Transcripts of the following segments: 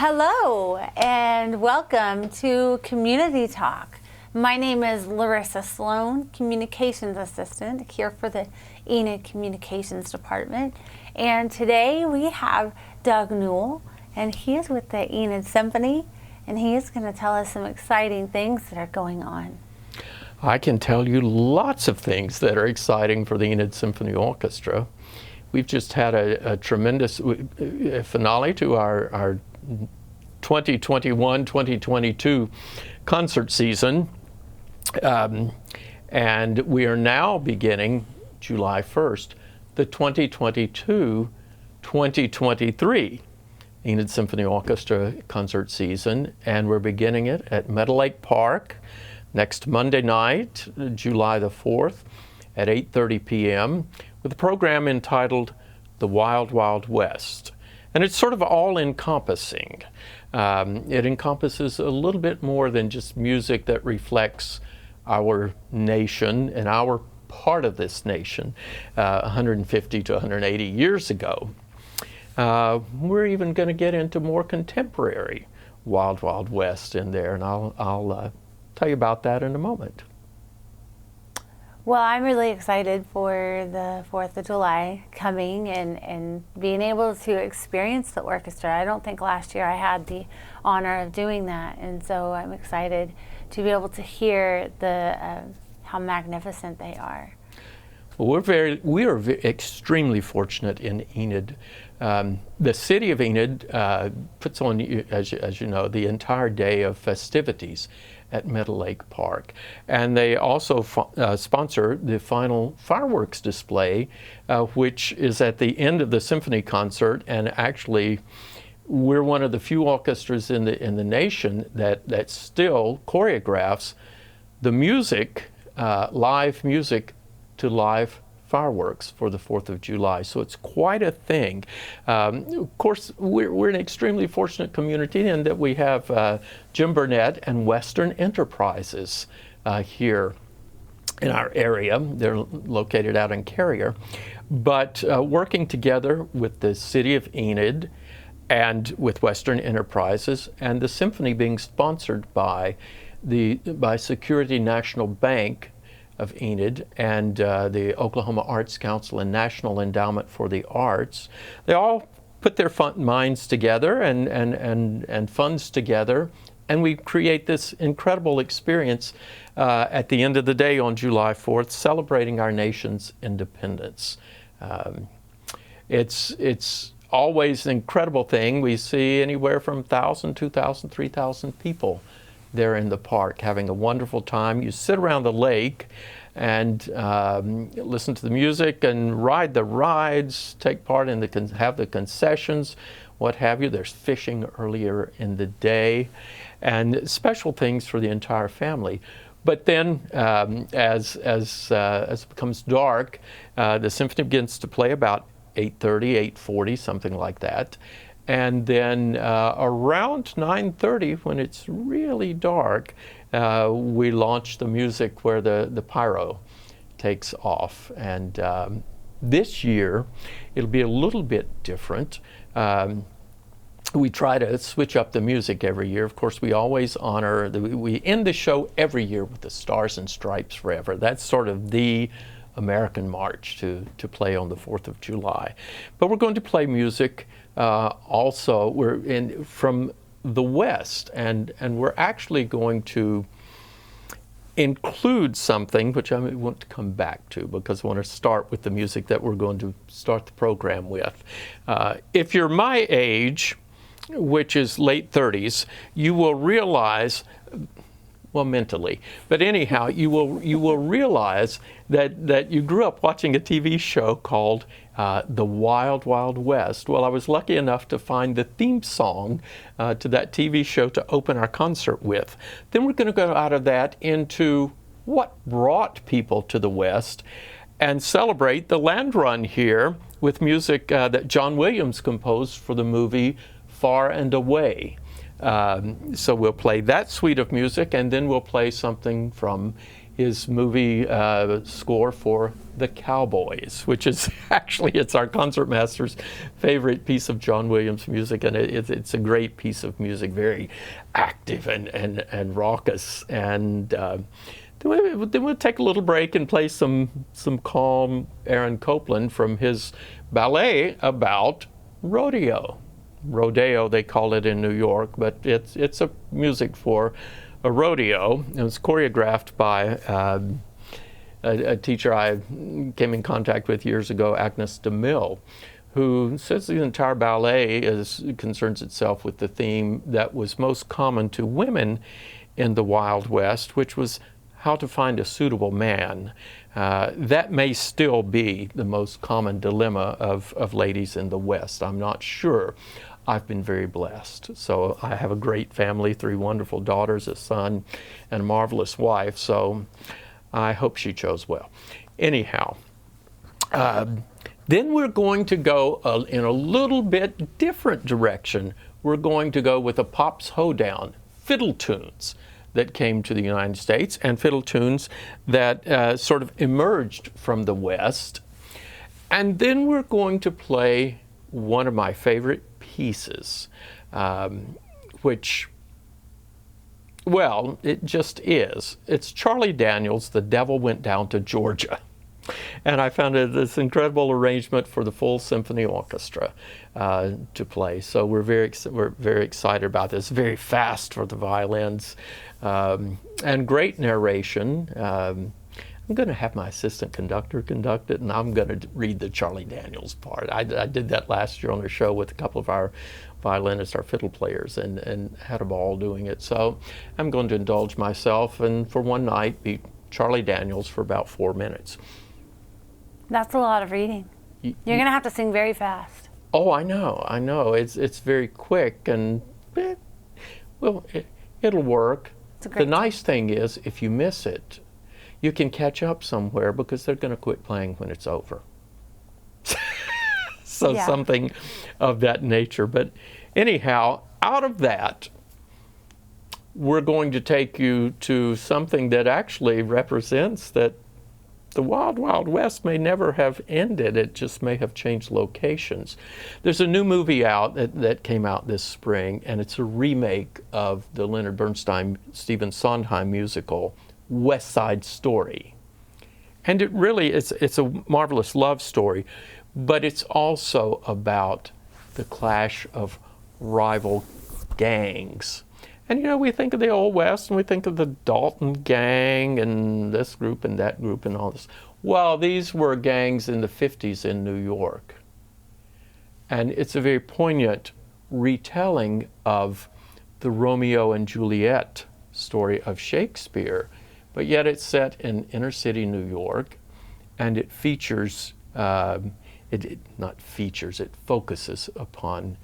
Hello and welcome to Community Talk. My name is Larrisa Sloan, Communications Assistant here for the Enid Communications Department. And today we have Doug Newell, and he is with the Enid Symphony, and he is going to tell us some exciting things that are going on. I can tell you lots of things that are exciting for the Enid Symphony Orchestra. We've just had a tremendous finale to our 2021-2022 concert season, and we are now beginning July 1st the 2022-2023 Enid Symphony Orchestra concert season, and we're beginning it at Meadow Lake Park next Monday night, July the 4th at 8:30 p.m. with a program entitled The Wild Wild West. And it's sort of all-encompassing. It encompasses a little bit more than just music that reflects our nation and our part of this nation 150 to 180 years ago. We're even going to get into more contemporary Wild Wild West in there, and I'll tell you about that in a moment. Well, I'm really excited for the 4th of July coming and being able to experience the orchestra. I don't think last year I had the honor of doing that, and so I'm excited to be able to hear how magnificent they are. Well, we are extremely fortunate in Enid. The city of Enid puts on, as you know, the entire day of festivities at Meadow Lake Park. And they also sponsor the final fireworks display, which is at the end of the symphony concert. And actually, we're one of the few orchestras in the nation that still choreographs the music, live music to live fireworks for the 4th of July. So it's quite a thing. Of course, we're an extremely fortunate community in that we have Jim Burnett and Western Enterprises here in our area. They're located out in Carrier. But working together with the city of Enid and with Western Enterprises, and the symphony being sponsored by Security National Bank of Enid and the Oklahoma Arts Council and National Endowment for the Arts. They all put their minds together and funds together, and we create this incredible experience at the end of the day on July 4th, celebrating our nation's independence. It's always an incredible thing. We see anywhere from 1,000, 2,000, 3,000 people there in the park having a wonderful time. You sit around the lake and listen to the music and ride the rides, take part in have the concessions, what have you. There's fishing earlier in the day and special things for the entire family. But then as it becomes dark, the symphony begins to play about 8:30, 8:40, something like that. And then around 9:30, when it's really dark, we launch the music where the pyro takes off. And this year, it'll be a little bit different. We try to switch up the music every year. Of course, we always honor, we end the show every year with the Stars and Stripes Forever. That's sort of the American march to play on the 4th of July. But we're going to play music also. We're from the West, and we're actually going to include something which I want to come back to, because I want to start with the music that we're going to start the program with. If you're my age, which is late 30s, you will realize, well, mentally, but anyhow, you will realize that you grew up watching a TV show called The Wild Wild West. Well, I was lucky enough to find the theme song to that TV show to open our concert with. Then we're going to go out of that into what brought people to the West and celebrate the land run here with music that John Williams composed for the movie Far and Away. So we'll play that suite of music, and then we'll play something from his movie score for The Cowboys, which is actually, it's our concertmaster's favorite piece of John Williams music, and it's a great piece of music, very active and raucous. And then we'll take a little break and play some calm Aaron Copland from his ballet about rodeo. Rodeo, they call it in New York, but it's a music for a rodeo. It was choreographed by a teacher I came in contact with years ago, Agnes DeMille, who says the entire ballet concerns itself with the theme that was most common to women in the Wild West, which was how to find a suitable man. That may still be the most common dilemma of ladies in the West. I'm not sure. I've been very blessed. So I have a great family, 3 wonderful daughters, a son, and a marvelous wife. So I hope she chose well. Anyhow, then we're going to go in a little bit different direction. We're going to go with a Pops Hoedown, fiddle tunes that came to the United States, and fiddle tunes that sort of emerged from the West. And then we're going to play one of my favorite pieces, which, well, it just is. It's Charlie Daniels' The Devil Went Down to Georgia. And I found this incredible arrangement for the full symphony orchestra to play. So we're very excited about this. Very fast for the violins, and great narration. I'm going to have my assistant conductor conduct it, and I'm going to read the Charlie Daniels part. I did that last year on a show with a couple of our violinists, our fiddle players, and had a ball doing it. So I'm going to indulge myself, and for one night, be Charlie Daniels for about 4 minutes. That's a lot of reading. You're going to have to sing very fast. Oh, I know. It's very quick, and it'll work. The nice thing is, if you miss it, you can catch up somewhere because they're going to quit playing when it's over. So yeah. Something of that nature. But anyhow, out of that, we're going to take you to something that actually represents that the Wild Wild West may never have ended. It just may have changed locations. There's a new movie out that came out this spring, and it's a remake of the Leonard Bernstein, Stephen Sondheim musical, West Side Story. And it really it's a marvelous love story, but it's also about the clash of rival gangs. And you know, we think of the Old West and we think of the Dalton gang and this group and that group and all this. Well, these were gangs in the 50s in New York. And it's a very poignant retelling of the Romeo and Juliet story of Shakespeare. But yet it's set in inner city New York, and it features, it focuses upon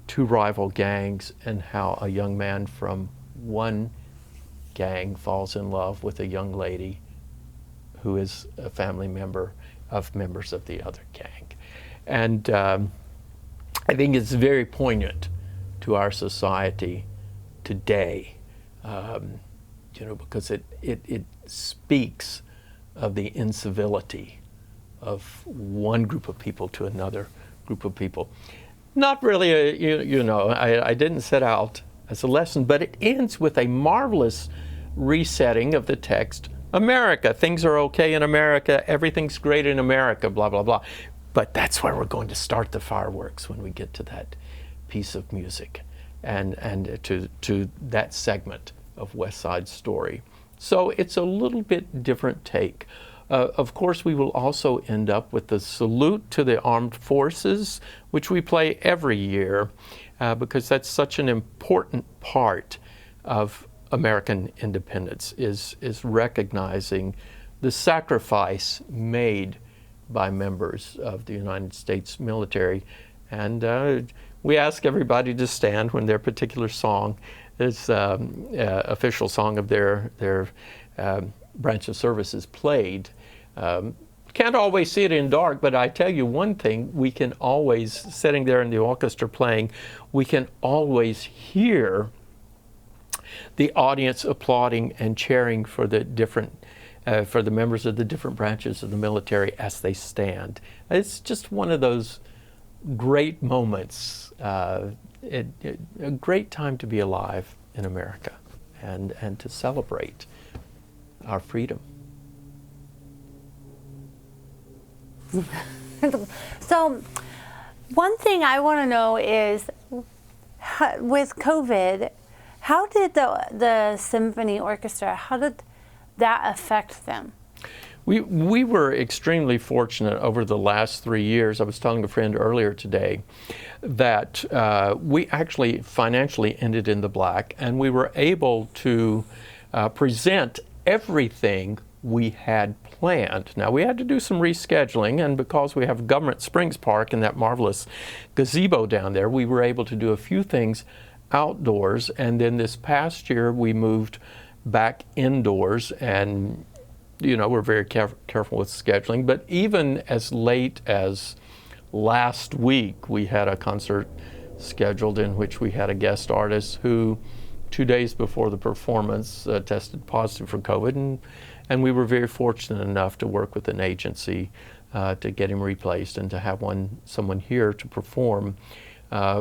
2 rival gangs and how a young man from one gang falls in love with a young lady who is a family member of members of the other gang. And I think it's very poignant to our society today. Because it speaks of the incivility of one group of people to another group of people. Not really, I didn't set out as a lesson, but it ends with a marvelous resetting of the text. America, things are okay in America, everything's great in America, blah, blah, blah. But that's where we're going to start the fireworks when we get to that piece of music and to that segment of West Side Story. So it's a little bit different take. Of course, we will also end up with the Salute to the Armed Forces, which we play every year because that's such an important part of American independence, is recognizing the sacrifice made by members of the United States military. And we ask everybody to stand when their particular song is official song of their branch of service is played. Can't always see it in dark, but I tell you one thing, we can always, sitting there in the orchestra playing, we can always hear the audience applauding and cheering for the for the members of the different branches of the military as they stand. It's just one of those great moments, a great time to be alive in America and to celebrate our freedom. So one thing I want to know is, with COVID, how did the symphony orchestra, how did that affect them? We were extremely fortunate over the last 3 years. I was telling a friend earlier today that we actually financially ended in the black, and we were able to present everything we had planned. Now, we had to do some rescheduling, and because we have Government Springs Park and that marvelous gazebo down there, we were able to do a few things outdoors. And then this past year, we moved back indoors, and we're very careful with scheduling. But even as late as last week, we had a concert scheduled in which we had a guest artist who 2 days before the performance tested positive for COVID, and we were very fortunate enough to work with an agency to get him replaced and to have someone here to perform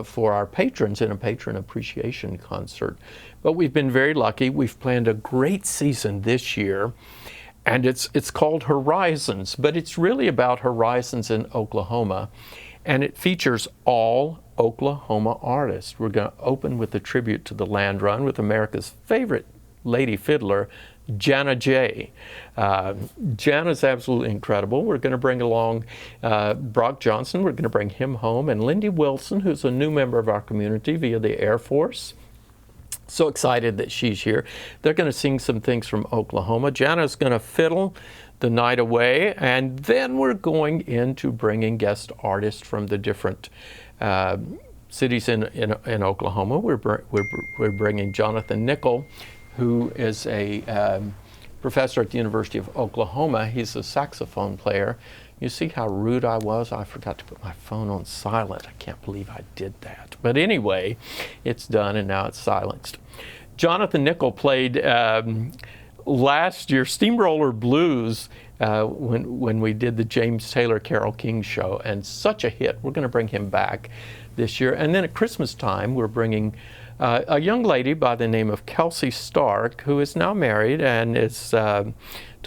for our patrons in a patron appreciation concert. But we've been very lucky. We've planned a great season this year, and it's called Horizons, but it's really about horizons in Oklahoma, and it features all Oklahoma artists. We're going to open with a tribute to the Land Run with America's favorite lady fiddler, Jana Jay. Jana's absolutely incredible. We're going to bring along Brock Johnson. We're going to bring him home, and Lindy Wilson, who's a new member of our community via the Air Force. So excited that she's here. They're going to sing some things from Oklahoma. Jana's going to fiddle the night away, and then we're going into bringing guest artists from the different cities in Oklahoma. We're bringing Jonathan Nickel, who is a professor at the University of Oklahoma. He's a saxophone player. You see how rude I was? I forgot to put my phone on silent. I can't believe I did that. But anyway, it's done and now it's silenced. Jonathan Nickel played last year Steamroller Blues when we did the James Taylor Carole King show, and such a hit. We're going to bring him back this year. And then at Christmas time, we're bringing a young lady by the name of Kelsey Stark, who is now married and is to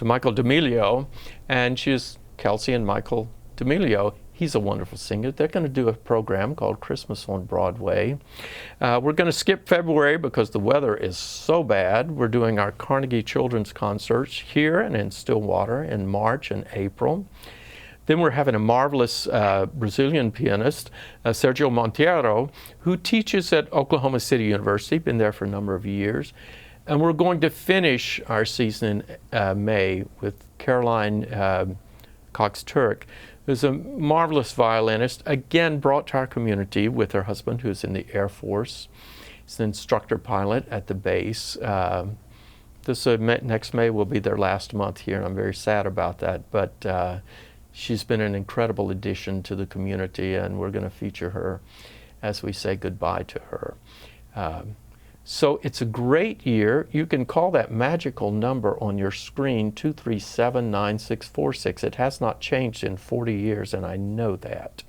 Michael D'Amelio, and she's Kelsey and Michael D'Amelio. He's a wonderful singer. They're going to do a program called Christmas on Broadway. We're going to skip February because the weather is so bad. We're doing our Carnegie Children's Concerts here and in Stillwater in March and April. Then we're having a marvelous Brazilian pianist, Sergio Monteiro, who teaches at Oklahoma City University, been there for a number of years. And we're going to finish our season in May with Caroline Cox-Turk, who's a marvelous violinist, again brought to our community with her husband, who's in the Air Force. He's an instructor pilot at the base. Next May will be their last month here, and I'm very sad about that. But she's been an incredible addition to the community, and we're going to feature her as we say goodbye to her. So it's a great year. You can call that magical number on your screen, 237-9646. It has not changed in 40 years, and I know that.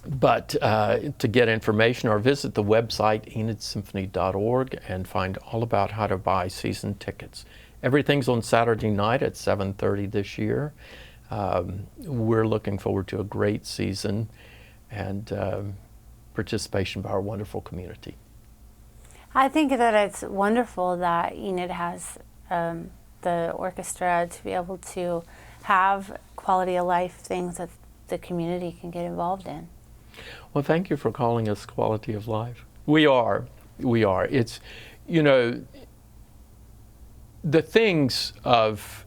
But to get information or visit the website, enidsymphony.org, and find all about how to buy season tickets. Everything's on Saturday night at 7:30 this year. We're looking forward to a great season and participation by our wonderful community. I think that it's wonderful that Enid has the orchestra to be able to have quality of life things that the community can get involved in. Well, thank you for calling us quality of life. We are. It's, the things of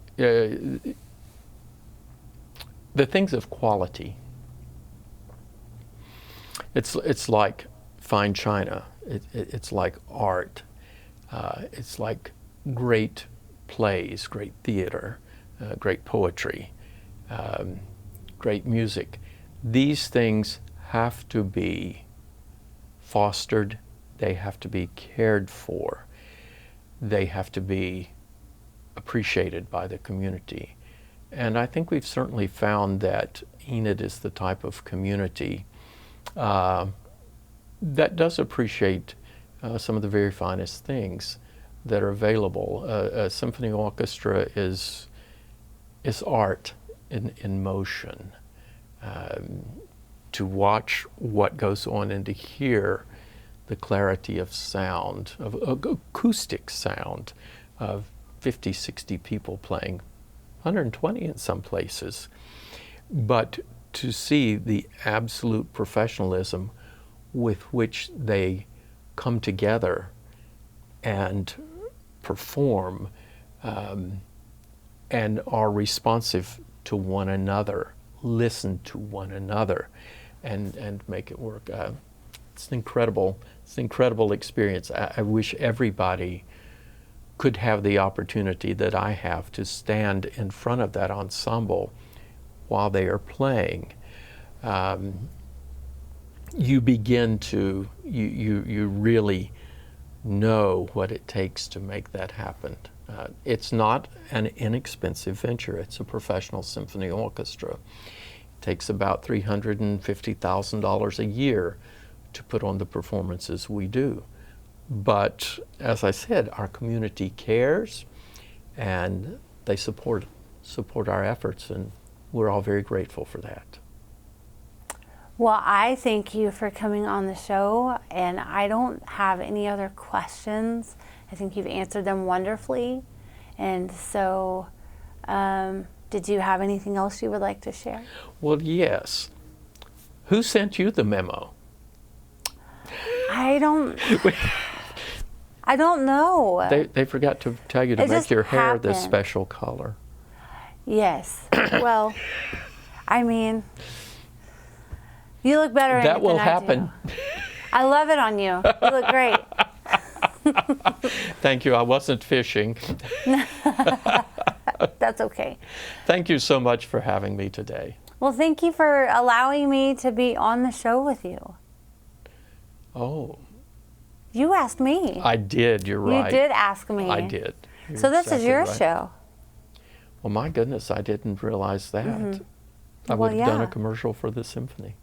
quality. It's like fine china. It's like art. It's like great plays, great theater, great poetry, great music. These things have to be fostered They have to be cared for. They have to be appreciated by the community. And I think we've certainly found that Enid is the type of community that does appreciate some of the very finest things that are available. A symphony orchestra is art in motion. To watch what goes on and to hear the clarity of sound, of acoustic sound, of 50, 60 people playing, 120 in some places. But to see the absolute professionalism with which they come together and perform and are responsive to one another, listen to one another, and make it work. It's an incredible experience. I wish everybody could have the opportunity that I have to stand in front of that ensemble while they are playing. You begin to, you really know what it takes to make that happen. It's not an inexpensive venture. It's a professional symphony orchestra. It takes about $350,000 a year to put on the performances we do. But as I said, our community cares and they support our efforts, and we're all very grateful for that. Well, I thank you for coming on the show, and I don't have any other questions. I think you've answered them wonderfully. And so, did you have anything else you would like to share? Well, yes. Who sent you the memo? I don't know. They forgot to tell you to make your hair this special color. Yes. Well, I mean, you look better in it That will than happen. I do. I love it on you. You look great. Thank you. I wasn't fishing. That's okay. Thank you so much for having me today. Well, thank you for allowing me to be on the show with you. Oh. You asked me. I did. You're right. You did ask me. I did. So this is your show. Well, my goodness, I didn't realize that. Mm-hmm. I would have done yeah. a commercial for the symphony.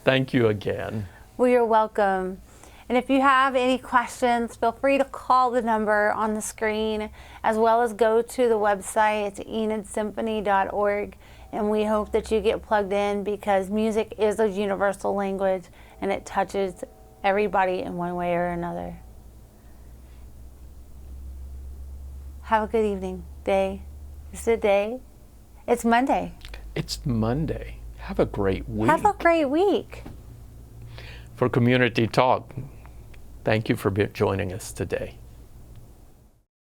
Thank you again. Well, you're welcome. And if you have any questions, feel free to call the number on the screen, as well as go to the website. It's enidsymphony.org. And we hope that you get plugged in, because music is a universal language and it touches everybody in one way or another. Have a good evening, day. Is it day? It's Monday. It's Monday. Have a great week. Have a great week. For Community Talk, thank you for joining us today.